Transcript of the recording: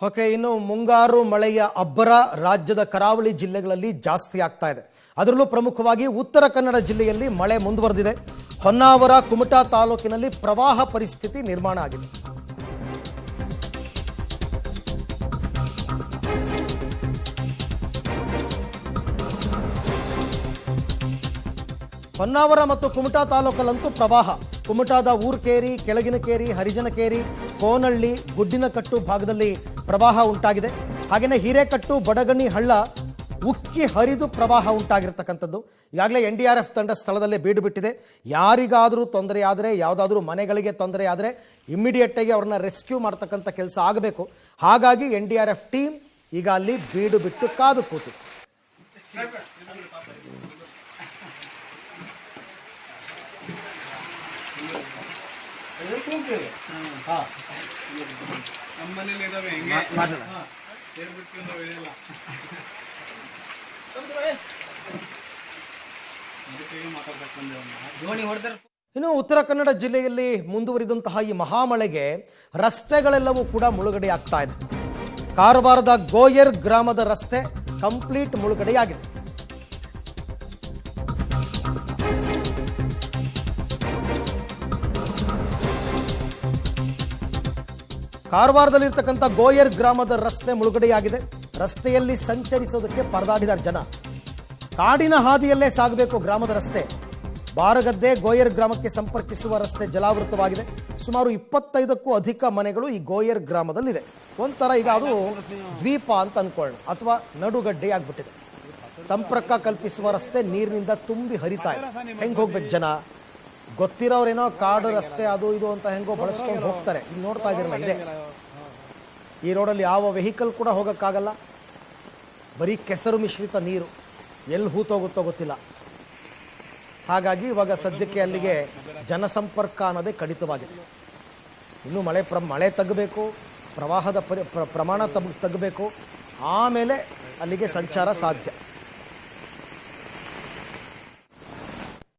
Okay, ಇನ್ನು ಮುಂಗಾರು ಮಳೆಯ ಅಬ್ಬರ ರಾಜ್ಯದ ಕರಾವಳಿ ಜಿಲ್ಲೆಗಳಲ್ಲಿ ಜಾಸ್ತಿ ಆಗ್ತಾ ಇದೆ. ಅದರಲ್ಲೂ ಪ್ರಮುಖವಾಗಿ ಉತ್ತರ ಕನ್ನಡ ಜಿಲ್ಲೆಯಲ್ಲಿ ಮಳೆ ಮುಂದುವರೆದಿದೆ. ಹೊನ್ನಾವರ, ಕುಮಟಾ ತಾಲೂಕಿನಲ್ಲಿ ಪ್ರವಾಹ ಪರಿಸ್ಥಿತಿ ನಿರ್ಮಾಣ ಆಗಿದೆ. ಹೊನ್ನಾವರ ಮತ್ತು ಕುಮಟಾ ತಾಲೂಕಲ್ಲಂತೂ ಪ್ರವಾಹ. ಕುಮಟಾದ ಊರ್ಕೇರಿ, ಕೆಳಗಿನಕೇರಿ, ಹರಿಜನಕೇರಿ, ಕೋನಹಳ್ಳಿ, ಗುಡ್ಡಿನಕಟ್ಟು ಭಾಗದಲ್ಲಿ ಪ್ರವಾಹ ಉಂಟಾಗಿದೆ. ಹಾಗೆಯೇ ಹಿರೇಕಟ್ಟು, ಬಡಗಣಿ ಹಳ್ಳ ಉಕ್ಕಿ ಹರಿದು ಪ್ರವಾಹ ಉಂಟಾಗಿರ್ತಕ್ಕಂಥದ್ದು. ಈಗಾಗಲೇ NDRF ತಂಡ ಸ್ಥಳದಲ್ಲೇ ಬೀಡು ಬಿಟ್ಟಿದೆ. ಯಾರಿಗಾದರೂ ತೊಂದರೆ ಆದರೆ, ಯಾವುದಾದ್ರೂ ಮನೆಗಳಿಗೆ ತೊಂದರೆ ಆದರೆ ಇಮ್ಮಿಡಿಯೇಟ್ ಆಗಿ ಅವ್ರನ್ನ ರೆಸ್ಕ್ಯೂ ಮಾಡ್ತಕ್ಕಂಥ ಕೆಲಸ ಆಗಬೇಕು. ಹಾಗಾಗಿ NDRF ಟೀಮ್ ಈಗ ಅಲ್ಲಿ ಬೀಡು ಬಿಟ್ಟು ಕಾದು ಕೂತಿದೆ. ಇನ್ನು ಉತ್ತರ ಕನ್ನಡ ಜಿಲ್ಲೆಯಲ್ಲಿ ಮುಂದುವರಿದಂತಹ ಈ ಮಹಾಮಳೆಗೆ ರಸ್ತೆಗಳೆಲ್ಲವೂ ಕೂಡ ಮುಳುಗಡೆಯಾಗ್ತಾ ಇದೆ. ಕಾರವಾರದ ಗೋಯರ್ ಗ್ರಾಮದ ರಸ್ತೆ ಕಂಪ್ಲೀಟ್ ಮುಳುಗಡೆಯಾಗಿದೆ. ಕಾರವಾರದಲ್ಲಿರ್ತಕ್ಕಂಥ ಗೋಯರ್ ಗ್ರಾಮದ ರಸ್ತೆ ಮುಳುಗಡೆಯಾಗಿದೆ. ರಸ್ತೆಯಲ್ಲಿ ಸಂಚರಿಸೋದಕ್ಕೆ ಪರದಾಡಿದ ಜನ. ಕಾಡಿನ ಹಾದಿಯಲ್ಲೇ ಸಾಗಬೇಕು ಗ್ರಾಮದ ರಸ್ತೆ. ಬಾರಗದ್ದೆ ಗೋಯರ್ ಗ್ರಾಮಕ್ಕೆ ಸಂಪರ್ಕಿಸುವ ರಸ್ತೆ ಜಲಾವೃತವಾಗಿದೆ. ಸುಮಾರು 25ಕ್ಕೂ ಅಧಿಕ ಮನೆಗಳು ಈ ಗೋಯರ್ ಗ್ರಾಮದಲ್ಲಿದೆ. ಒಂಥರ ಈಗ ಅದು ದ್ವೀಪ ಅಂತ ಅನ್ಕೊಳ್ಳೋಣ, ಅಥವಾ ನಡುಗಡ್ಡೆ ಆಗ್ಬಿಟ್ಟಿದೆ. ಸಂಪರ್ಕ ಕಲ್ಪಿಸುವ ರಸ್ತೆ ನೀರಿನಿಂದ ತುಂಬಿ ಹರಿತಾ ಇದೆ. ಹೆಂಗೆ ಹೋಗ್ಬೇಕು ಜನ? ಗೊತ್ತಿರೋರೇನೋ ಕಾಡು ರಸ್ತೆ ಅದು ಇದು ಅಂತ ಹೆಂಗೋ ಬಳಸ್ಕೊಂಡು ಹೋಗ್ತಾರೆ. ಇಲ್ಲಿ ನೋಡ್ತಾ ಇದ್ದೀರಲ್ಲ, ಇದೆ. ಈ ರೋಡಲ್ಲಿ ಯಾವ ವೆಹಿಕಲ್ ಕೂಡ ಹೋಗೋಕ್ಕಾಗಲ್ಲ. ಬರೀ ಕೆಸರು ಮಿಶ್ರಿತ ನೀರು, ಎಲ್ಲಿ ಹೂತೋಗುತ್ತೋ ಗೊತ್ತಿಲ್ಲ. ಹಾಗಾಗಿ ಇವಾಗ ಸದ್ಯಕ್ಕೆ ಅಲ್ಲಿಗೆ ಜನಸಂಪರ್ಕ ಅನ್ನೋದೇ ಕಡಿತವಾಗಿದೆ. ಇನ್ನು ಮಳೆ ತಗ್ಗಬೇಕು, ಪ್ರವಾಹದ ಪ್ರಮಾಣ ತಗ್ಗಬೇಕು, ಆಮೇಲೆ ಅಲ್ಲಿಗೆ ಸಂಚಾರ ಸಾಧ್ಯ.